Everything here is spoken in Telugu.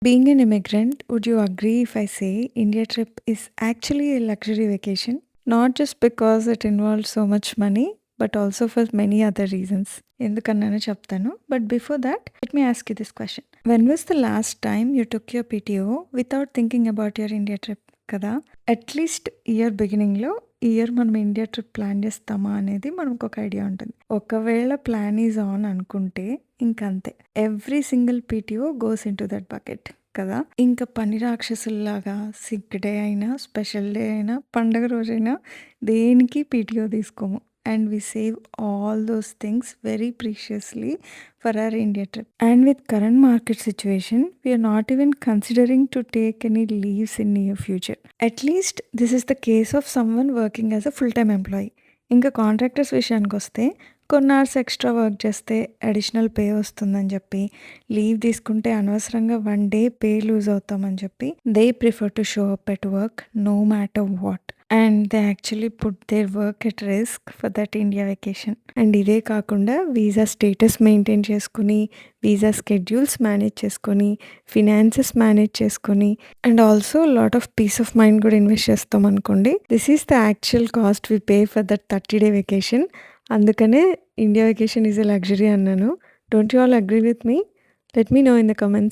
Being an immigrant, would you agree if I say India trip is actually a luxury vacation? Not just because it involves so much money, but also for many other reasons. ఎందుకన్నానో చెప్తాను. But before that, let me ask you this question. When was the last time you took your PTO without thinking about your India trip? కదా అట్లీస్ట్ ఇయర్ బిగినింగ్లో ఈ ఇయర్ మనం ఇండియా ట్రిప్ ప్లాన్ చేస్తామా అనేది మనకు ఒక ఐడియా ఉంటుంది. ఒకవేళ ప్లాన్ ఈజ్ ఆన్ అనుకుంటే ఇంకంతే, every single PTO goes in to that bucket కదా. ఇంకా పని రాక్షసుల్లాగా సిక్ డే అయినా, స్పెషల్ డే అయినా, పండగ రోజైనా దేనికి పీటీఓ తీసుకోము. And we save all those things very preciously for our India trip. And with current market situation, we are not even considering to take any leaves in near future. At least this is the case of someone working as a full-time employee. ఇంకా కాంట్రాక్టర్స్ విషయానికొస్తే కొన్ని అవర్స్ ఎక్స్ట్రా వర్క్ చేస్తే అడిషనల్ పే వస్తుందని చెప్పి, లీవ్ తీసుకుంటే అనవసరంగా 1 డే పే లూజ్ అవుతామని చెప్పి, they prefer to show up at work no matter what. And they actually put their work at risk for that India vacation. And ఇదే కాకుండా వీసా స్టేటస్ మెయింటైన్ చేసుకుని, వీసా స్కెడ్యూల్స్ మేనేజ్ చేసుకొని, ఫినాన్సెస్ మేనేజ్ చేసుకొని, and also lot of peace of mind కూడా ఇన్వెస్ట్ చేస్తాం అనుకోండి. This is the actual cost we pay for that 30 day vacation. అందుకనే India vacation is a luxury అన్నాను. Don't you all agree with me? Let me know in the comments.